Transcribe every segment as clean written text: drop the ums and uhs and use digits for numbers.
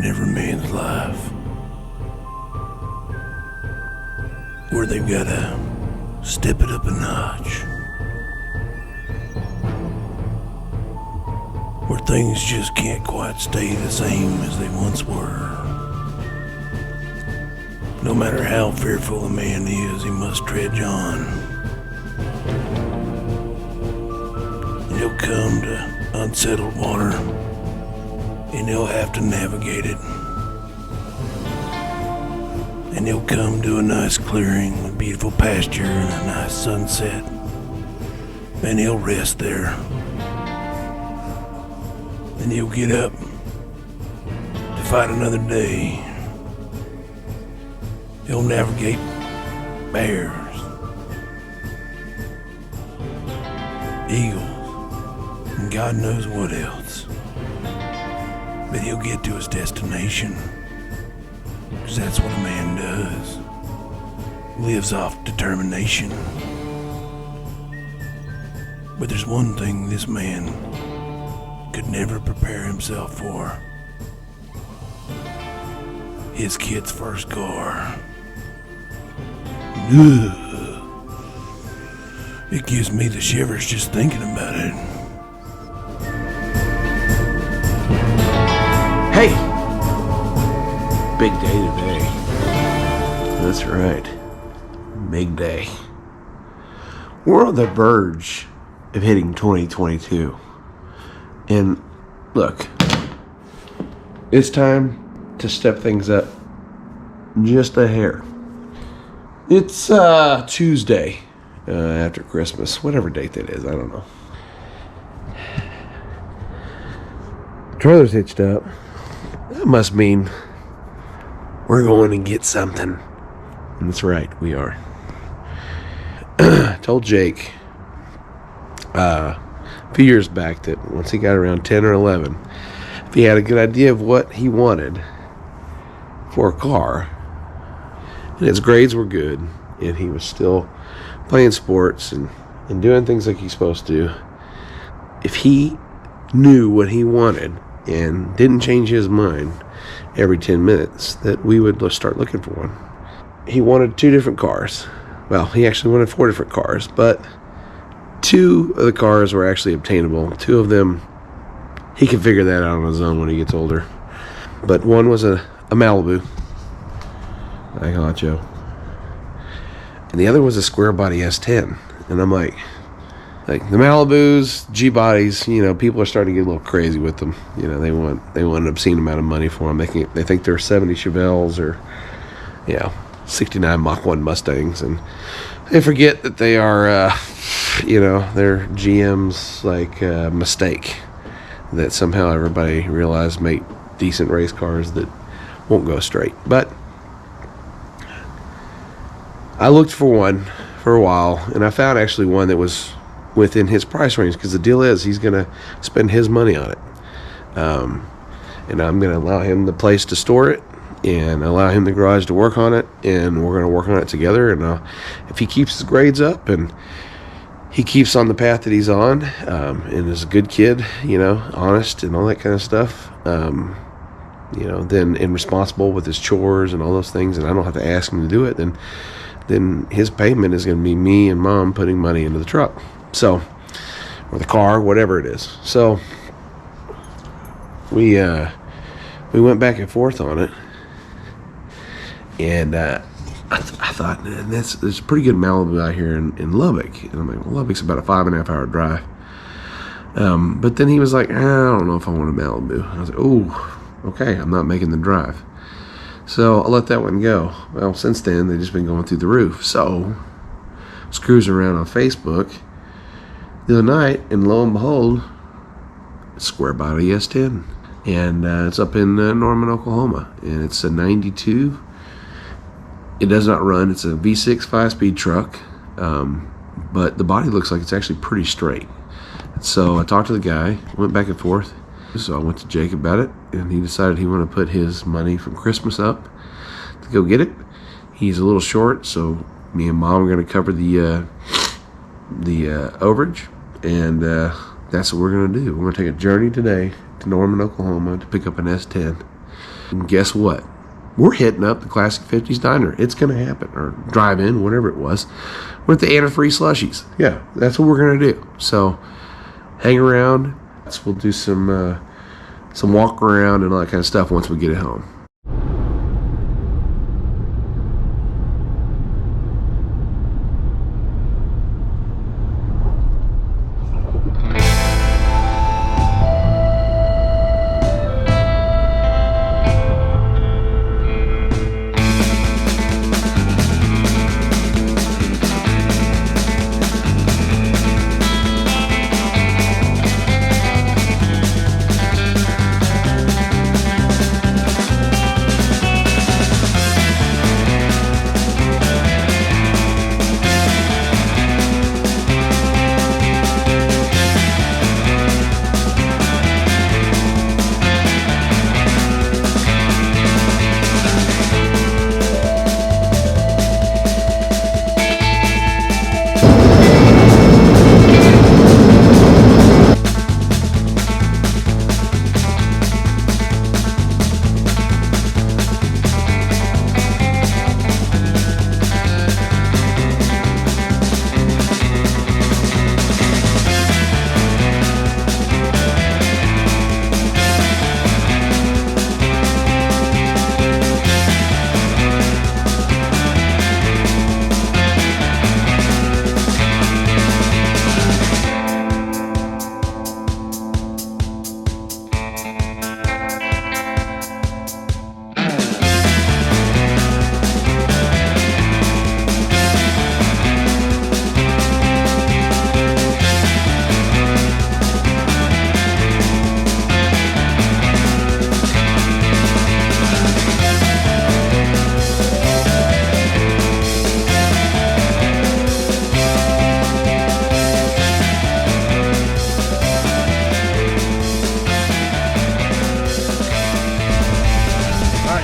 in every man's life where they've got to step it up a notch, where things just can't quite stay the same as they once were. No matter how fearful a man is, he must trudge on. And he'll come to unsettled water, and he'll have to navigate it. And he'll come to a nice clearing with beautiful pasture and a nice sunset, and he'll rest there. And he'll get up to fight another day. He'll navigate bears, eagles, and God knows what else. But he'll get to his destination, because that's what a man does. Lives off determination. But there's one thing this man could never prepare himself for. His kid's first car. Ugh. It gives me the shivers just thinking about it. Hey! Big day today. That's right. Big day. We're on the verge of hitting 2022. And look, it's time to step things up just a hair. It's Tuesday after Christmas, whatever date that is, I don't know. Trailer's hitched up. That must mean we're going to get something. And that's right, we are. Told Jake a few years back that once he got around 10 or 11, if he had a good idea of what he wanted for a car, and his grades were good, and he was still playing sports and doing things like he's supposed to, if he knew what he wanted and didn't change his mind every 10 minutes, that we would start looking for one. He wanted 2 different cars. Well, he actually wanted 4 different cars, but 2 of the cars were actually obtainable. 2 of them, he can figure that out on his own when he gets older. But one was a Malibu, like Honcho, and the other was a square body S10. And I'm like the Malibus, G bodies, people are starting to get a little crazy with them. They want an obscene amount of money for them. They think they're 70 Chevelles or 69 Mach 1 Mustangs, and they forget that they are they're GM's mistake that somehow everybody realized make decent race cars that won't go straight. But I looked for one for a while, and I found actually one that was within his price range, because the deal is he's going to spend his money on it. And I'm going to allow him the place to store it and allow him the garage to work on it, and we're going to work on it together. And if he keeps his grades up and he keeps on the path that he's on, and is a good kid, honest and all that kind of stuff, then and responsible with his chores and all those things, and I don't have to ask him to do it, then his payment is going to be me and Mom putting money into the truck, or the car, whatever it is. So we went back and forth on it, and I thought, there's a pretty good Malibu out here in Lubbock, and I'm like, well, Lubbock's about a 5.5 hour drive. But then he was like, I don't know if I want a Malibu. I was like, oh, okay, I'm not making the drive. So I let that one go. Well, since then, they've just been going through the roof. So I was cruising around on Facebook the other night, and lo and behold, square body S10. And it's up in Norman, Oklahoma. And it's a 92. It does not run. It's a V6 5-speed truck. But the body looks like it's actually pretty straight. So I talked to the guy, went back and forth. So I went to Jake about it, and he decided he wanted to put his money from Christmas up to go get it. He's a little short, so me and Mom are going to cover the overage, and that's what we're going to do. We're going to take a journey today to Norman, Oklahoma to pick up an S10. And guess what? We're hitting up the Classic 50s Diner. It's going to happen. Or drive-in, whatever it was. With the antifreeze slushies. Yeah, that's what we're going to do. So, hang around. We'll do some walk around and all that kind of stuff once we get it home.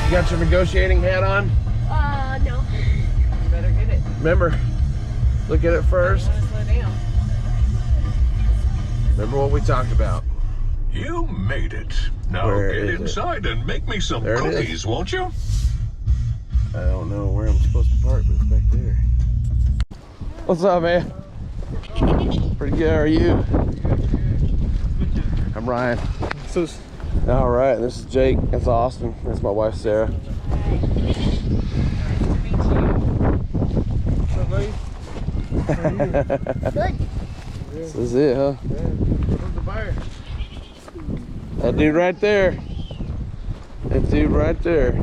You got your negotiating hat on? No. You better get it. Remember, look at it first. I slow down. Remember what we talked about. You made it. Now Where get is it? inside and make me some There it is. cookies, won't you? I don't know where I'm supposed to park, but it's back there. What's up, man? Pretty good, how are you? I'm Ryan. All right, this is Jake. That's Austin. That's my wife, Sarah. Good. This is it, huh? That dude right there. That dude right there.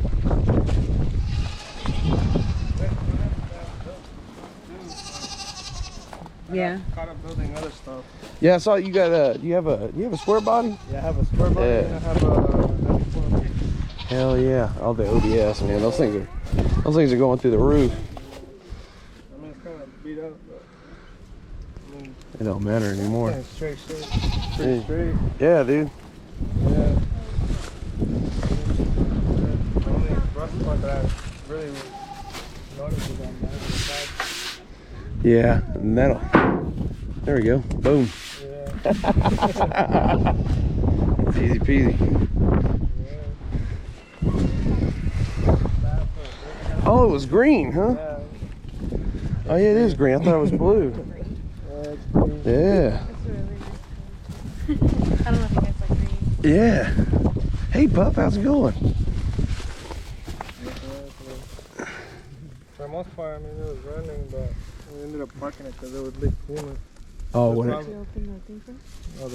Yeah. Caught up building other stuff. Yeah, I saw you got a. You have a square body? Yeah, I have a square body Yeah. and I have a Hell yeah! All the ODS, man. Those things are going through the roof. I mean, it's kind of beat up, but I mean, It don't matter anymore. it's straight. Pretty Yeah. straight. Yeah, dude. Yeah. The only rust part that I really noticed is on the side. Yeah, and that'll. There we go. Boom. Yeah. It's easy peasy. Oh, it was green, huh? Yeah. Oh yeah, it is green. I thought it was blue. Yeah, it's green. Yeah. That's really nice. I don't know if you guys like green. Yeah. Hey, pup, how's it going? For the most part, I mean, it was running, but we ended up parking it because it would leak coolant. Oh, That's what? probably- Did you open the thing first? Oh,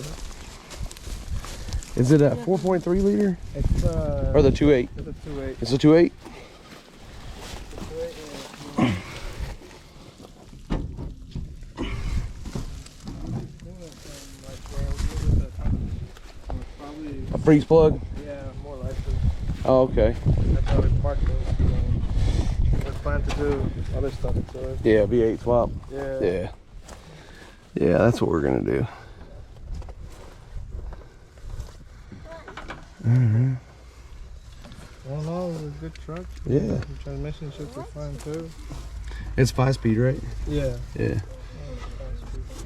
the- Is it a 4.3 liter It's or the 2.8? It's a 2.8. It's a 2.8. A freeze plug? Yeah, more likely. Oh, okay. That's how we parked it. We're planning to do other stuff to it. Yeah, V8 swap. Yeah. Yeah. Yeah, that's what we're gonna do. Mm-hmm. Well, no, it was a good truck. Yeah. The transmission should be fine too. It's 5-speed, right? Yeah. Yeah. If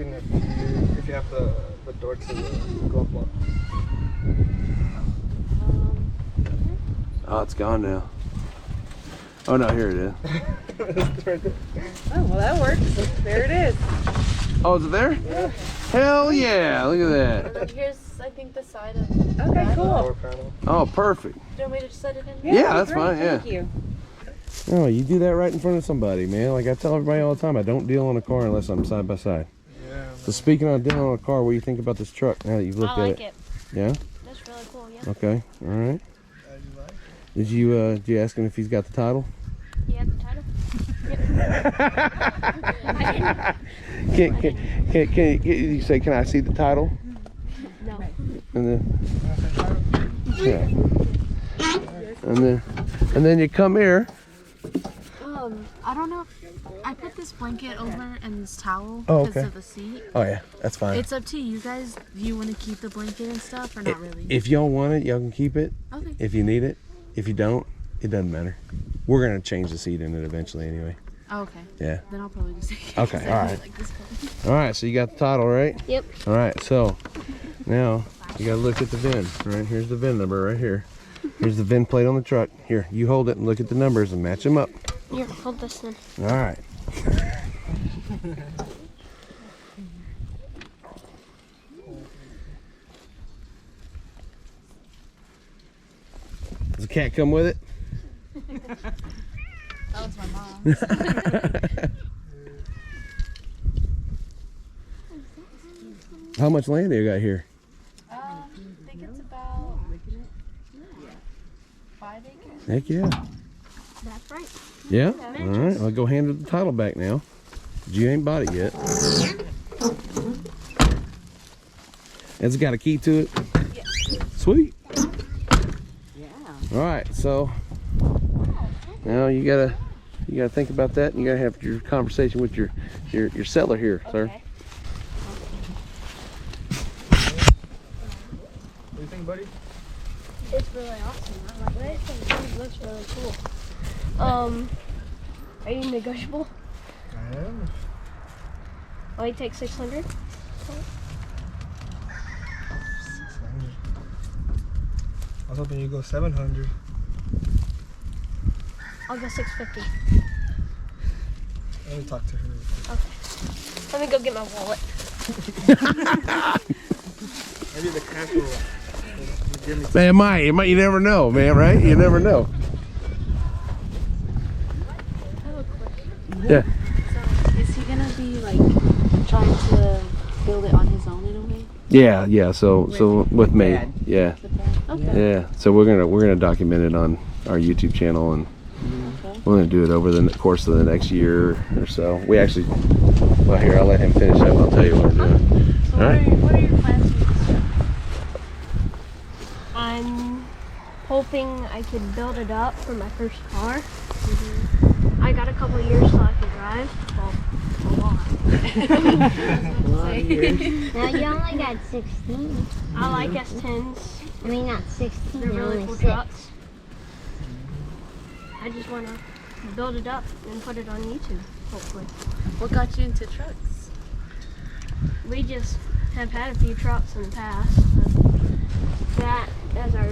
you have the door to the glove box. Oh, it's gone now. Oh no, here it is. Oh, well, that works. There it is. Oh, is it there? Yeah. Hell yeah! Look at that. And then here's, I think, the side of. Okay, cool. Power panel. Oh, perfect. Do you want me to just set it in? Yeah, that's great, fine. Yeah. Thank you. Oh, you do that right in front of somebody, man. Like I tell everybody all the time, I don't deal on a car unless I'm side by side. Yeah. So speaking of dealing on a car, what do you think about this truck now that you've looked I at like it? it. Yeah. That's really cool, yeah. Okay. All right. How you like it? Did you ask him if he's got the title? You have the title? Can you say, can I see the title? No. And then, yeah. And then you come here. I don't know if I put this blanket over and this towel Oh, because okay. of the seat. Oh yeah, that's fine. It's up to you guys. Do you want to keep the blanket and stuff or not really? If y'all want it, y'all can keep it. Okay. If you need it. If you don't, it doesn't matter. We're gonna change the seat in it eventually anyway. Oh, okay. Yeah. Then I'll probably just take it. Okay, 'cause I all really right. like this color. All right, so you got the title, right? Yep. All right, so now you gotta look at the VIN. All right, here's the VIN number right here. Here's the VIN plate on the truck. Here, you hold it and look at the numbers and match them up. Here, hold this then. All right. Does the cat come with it? That was my mom. How much land do you got here? I think it's about 5 acres. Heck yeah. That's right. Yeah? All right, I'll go hand the title back now. You ain't bought it yet. It's got a key to it? Yeah. Sweet. Yeah. All right, so now you gotta think about that, and you gotta have your conversation with your seller here, sir. Okay. What do you think, buddy? It's really awesome. I like it. It looks really cool. Are you negotiable? I am. Will you take 600? 600. I was hoping you'd go 700. I'll go 650. Let me talk to her. Okay. Let me go get my wallet. Maybe the cash will give me. Man, it might, you never know, man, right? You never know. I have a question. Yeah. So is he gonna be like trying to build it on his own in a way? Yeah. So with me, Dad. yeah, Okay. yeah. So we're gonna document it on our YouTube channel, and we're gonna do it over the course of the next year or so. We actually, well, here I'll let him finish up. I'll tell you what we're doing. So All right. what are your plans with this truck? I'm hoping I could build it up for my first car. I got a couple years till I can drive. Well, a lot. No, you only got 16. I like S10s. I mean, not 16. They're you're really only cool 6. trucks. I just want to build it up and put it on YouTube, hopefully. What got you into trucks? We just have had a few trucks in the past. That as our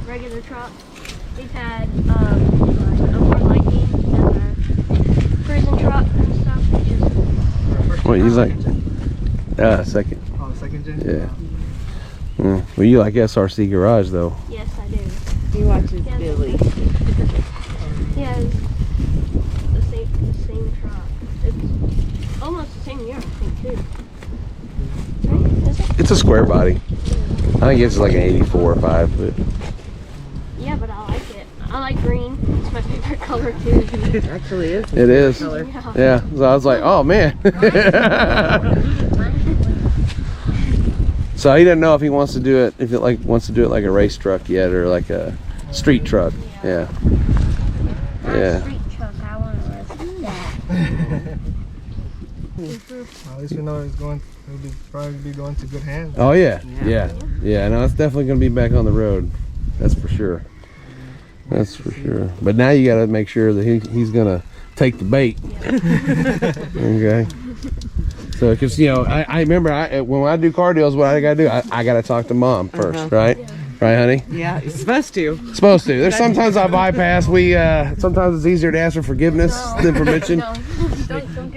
regular truck. We've had a Ford Lightning as our cruising truck and stuff. It's just What you like? Second. Oh, second gen? Yeah. Well, you like SRC Garage though. yes, I do. He watches Yeah. Billy. Yeah, it's the same truck. It's almost the same year, I think, too. Right? Is it? It's a square body. I think it's like an 84 or 5, but Yeah, but I like it. I like green. It's my favorite color too. Actually, is. it is. Color. Yeah. So I was like, oh man. So he doesn't know if he wants to do it, wants to do it like a race truck yet, or like a street truck. Yeah. Not Yeah. street truck. I want to listen to that. Well, at least we know it'll probably be going to good hands. Oh yeah. Yeah. No, it's definitely gonna be back on the road. That's for sure. That's for sure. But now you got to make sure that he's gonna take the bait. Okay. So, because I remember when I do car deals, what I gotta do, I gotta talk to mom first, right? Right, honey? Yeah, you're supposed to. Supposed to. There's sometimes I bypass. Sometimes it's easier to ask for forgiveness than permission.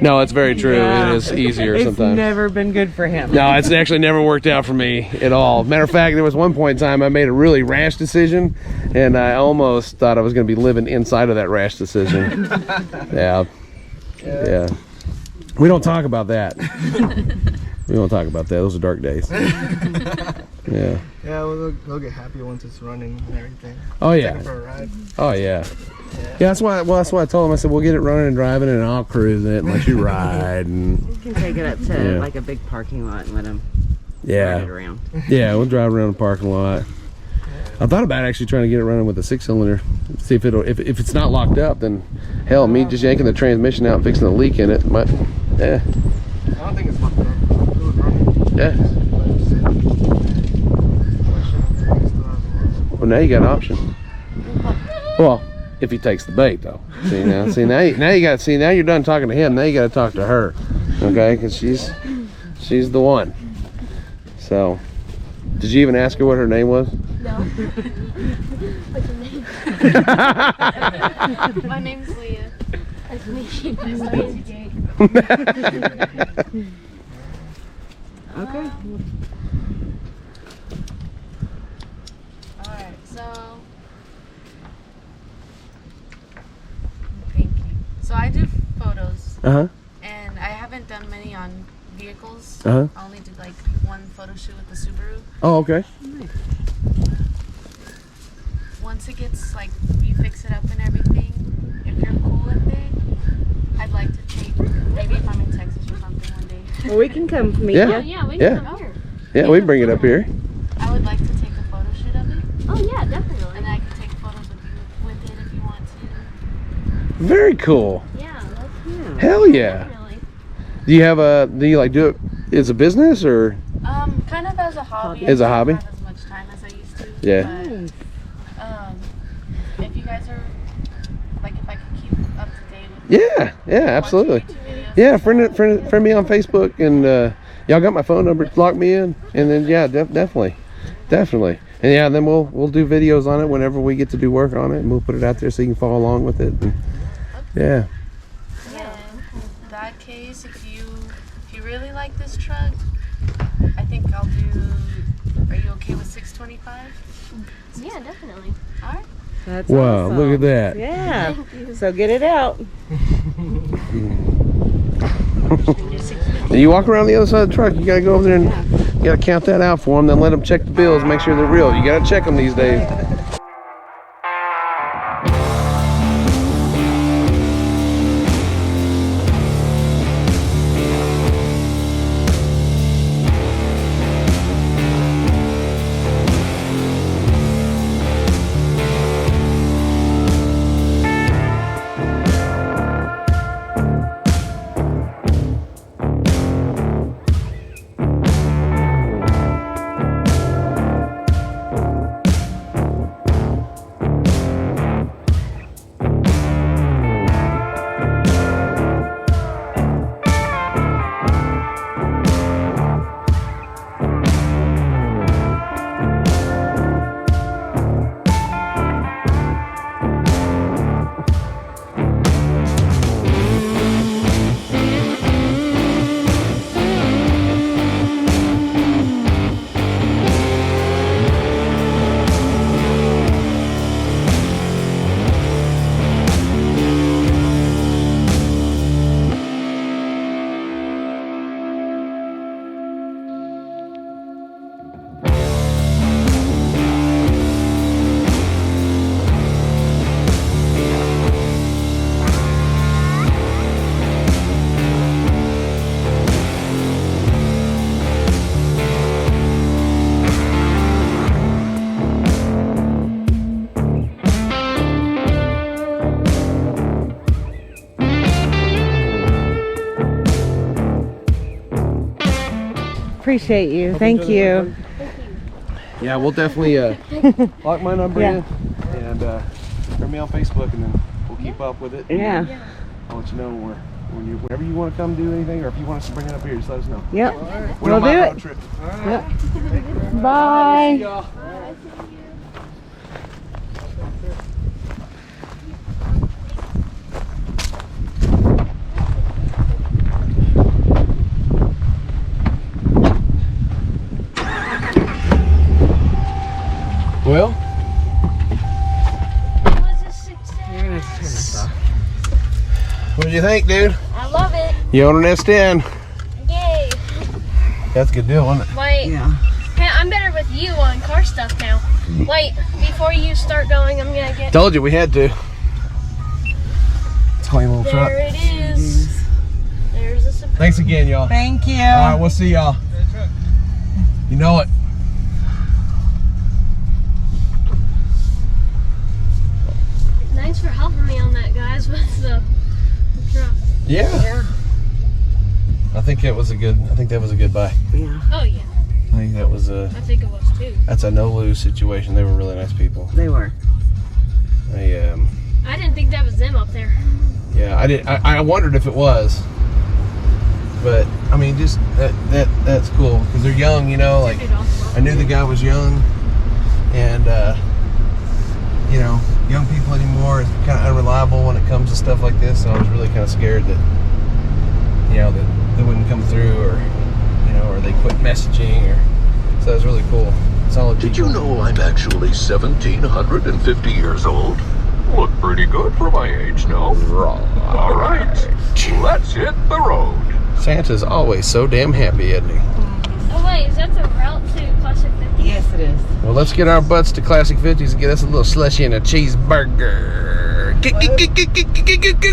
No, it's very true. Yeah. It is easier It's sometimes. never been good for him. No, it's actually never worked out for me at all. Matter of fact, there was one point in time I made a really rash decision, and I almost thought I was going to be living inside of that rash decision. Yeah. We don't talk about that. We don't talk about that. Those are dark days. Yeah. Yeah, we'll get happy once it's running and everything. Oh Take yeah. it for a ride. Oh yeah. Yeah, that's why. Well, that's why I told him. I said, "We'll get it running and driving, and I'll cruise it and let you ride." And You can take it up to Yeah. like a big parking lot and let him ride it yeah, around. yeah, we'll drive around the parking lot. I thought about actually trying to get it running with a 6-cylinder. See if it'll. If it's not locked up, then hell, me just yanking the transmission out, and fixing a leak in it. Might, yeah, I don't think it's locked up. It was running. yeah. Well, now you got an option. Well, if he takes the bait, though. See now you got. See now you're done talking to him. Now you got to talk to her, okay? Because she's the one. So, did you even ask her what her name was? No. What's your name? My name's Leah. Nice to meet you. Nice to meet you, Jake. Okay. Alright, so thank you. So I do photos Uh-huh. and I haven't done many on vehicles. Uh-huh. I only did like one photo shoot with the Subaru. Oh, okay. Once it gets like you fix it up and everything, if you're cool with it, I'd like to take maybe if I'm in Texas or something one day. Well, we can come meet Yeah. Oh, you. yeah, we Yeah. can come here. Yeah, we bring it up here. I would like to take a photo shoot of it, Oh, yeah, definitely. and I can take photos with you with it if you want to. Very cool. Yeah, that's Hell yeah. definitely. Do you like do it as a business or? Kind of as a hobby. As a I hobby? don't have as much time as I used to. Yeah. But, if you guys are like, if I could keep up to date with Yeah, absolutely. watching YouTube videos Yeah, and friend me on Facebook, and y'all got my phone number. Lock me in, and then yeah, definitely, and yeah, then we'll do videos on it whenever we get to do work on it, and we'll put it out there so you can follow along with it. And, yeah. Yeah. In that case, if you really like this truck, I think I'll do. Are you okay with 625? Yeah, definitely. All right. That's Wow, awesome. look at that. Yeah. So get it out. You walk around the other side of the truck. You gotta go over there and you gotta count that out for them. Then let them check the bills, make sure they're real. You gotta check them these days. Appreciate you. Thank you. Yeah, we'll definitely lock my number Yeah. in and friend me on Facebook, and then we'll keep up with it. Yeah. I'll let you know whenever you want to come do anything, or if you want us to bring it up here, just let us know. Yep. We're We'll on my do road it. trip. Yep. Bye. y'all. Bye, see you. What do you think, dude? I love it. You own an S10. Yay. That's a good deal, wasn't it? Wait. Yeah. Hey, I'm better with you on car stuff now. Wait, before you start going, I'm gonna get. Told you we had to. It's a clean little truck. There it is. There's a surprise. Thanks again, y'all. Thank you. All right, we'll see y'all. You know it. Thanks for helping me on that, guys, with the truck. Yeah. I think that was a good buy. Yeah, Oh yeah, I think that was I think it was too. that's a no-lose situation. They were really nice people. they were. I I didn't think that was them up there. Yeah, I wondered if it was, but I mean, just that's cool because they're young, you know. Like I knew the guy was young, and you know, young people anymore is kind of unreliable when it comes to stuff like this. So I was really kind of scared that you know that they wouldn't come through, or you know, or they quit messaging, or so it was really cool. Solid people. Did you know I'm actually 1,750 years old? Look pretty good for my age, no? All right, let's hit the road. Santa's always so damn happy, isn't he? Oh wait, is that the route to Classic 50? Yes, it is. Well, let's get our butts to Classic 50s and get us a little slushy and a cheeseburger.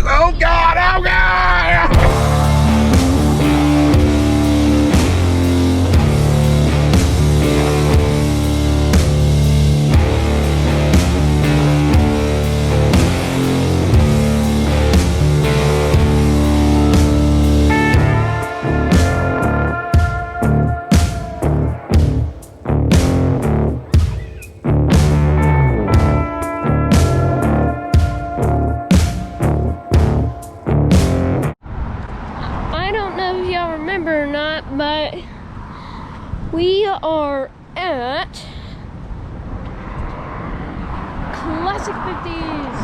Oh, God! Oh, God! I don't know if y'all remember or not, but we are at Classic 50s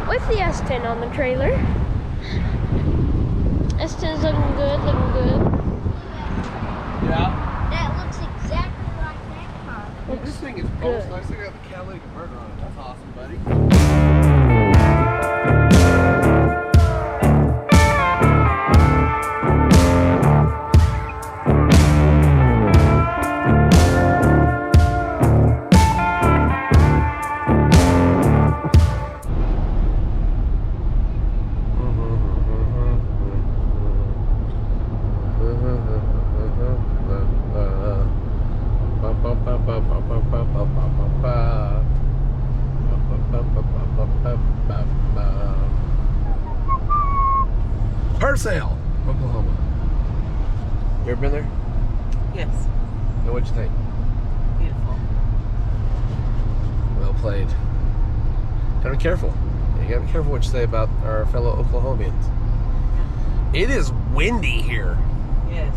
with the S10 on the trailer. S10's looking good, looking good. Yeah. That looks exactly like that car. This thing is good. nice. They got the catalytic converter on it. That's awesome, buddy. Purcell, Oklahoma. You ever been there? Yes. And what'd you think? Beautiful. Well played. Gotta be careful. You gotta be careful what you say about our fellow Oklahomians. It is windy here. Yes.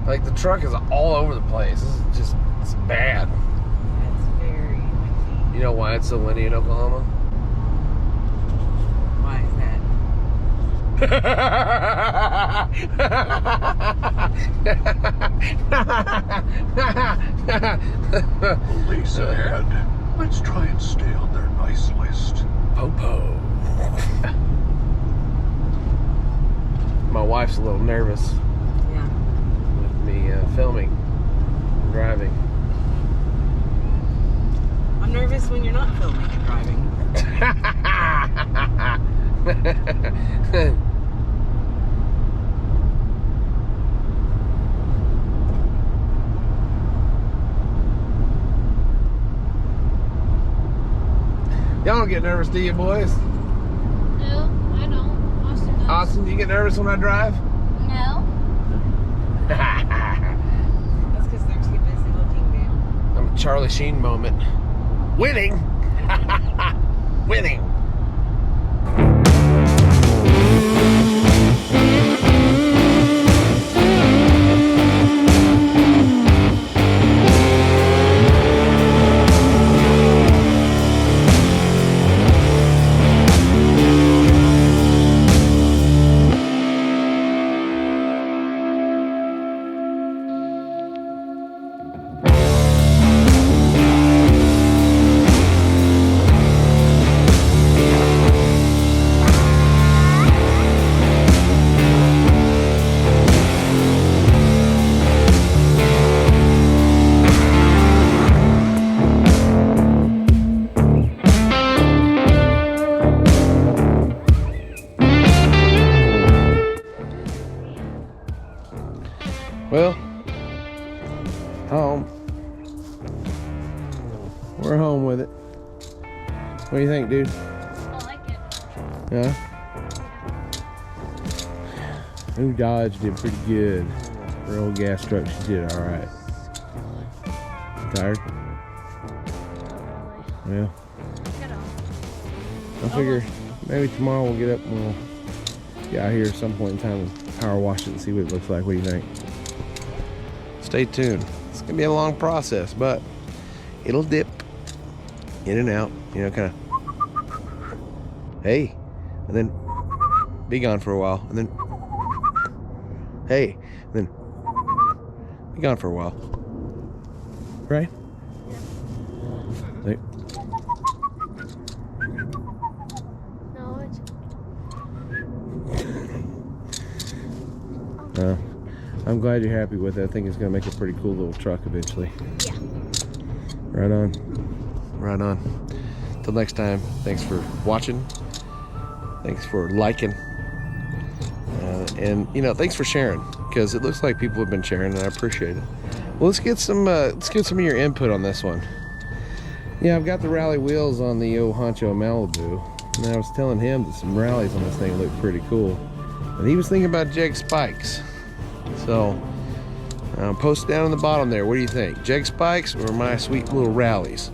Like the truck is all over the place. This is just, it's bad. It's very windy. You know why it's so windy in Oklahoma? Why is that? Police ahead. Let's try and stay on their nice list. Popo. My wife's a little nervous Yeah. with me filming, driving. I'm nervous when you're not filming and driving. Y'all don't get nervous, do you, boys? No, I don't. Austin does. Austin, do you get nervous when I drive? No. That's because they're too busy looking down. I'm a Charlie Sheen moment. Winning! Winning! Well, home. We're home with it. What do you think, dude? I like it. Yeah? New Dodge did pretty good. For old gas truck, she did alright. Tired? Not really. Well, Get on. I figure maybe tomorrow we'll get up and we'll get out here at some point in time and power wash it and see what it looks like. What do you think? Stay tuned. It's gonna be a long process, but it'll dip in and out, you know, kind of. Hey, and then be gone for a while, and then hey, and then be gone for a while. Right? Like, No, it's I'm glad you're happy with it. I think it's gonna make a pretty cool little truck eventually. yeah. Right on. Right on. Till next time, thanks for watching. Thanks for liking. And you know, thanks for sharing, because it looks like people have been sharing, and I appreciate it. Well, let's get some of your input on this one. Yeah, I've got the rally wheels on the old Honcho Malibu, and I was telling him that some rallies on this thing look pretty cool, and he was thinking about Jeg spikes. So post down in the bottom there, what do you think, Jeg spikes or my sweet little rallies?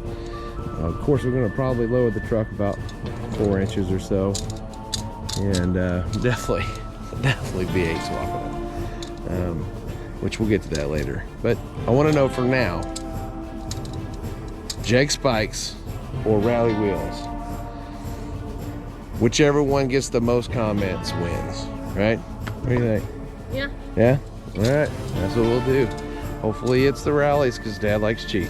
Of course, we're going to probably lower the truck about 4 inches or so, and definitely V8 swapping it, which we'll get to that later. But I want to know for now, Jeg spikes or rally wheels? Whichever one gets the most comments wins, right? What do you think? Yeah. Yeah? All right, that's what we'll do. Hopefully it's the rallies, because Dad likes cheap.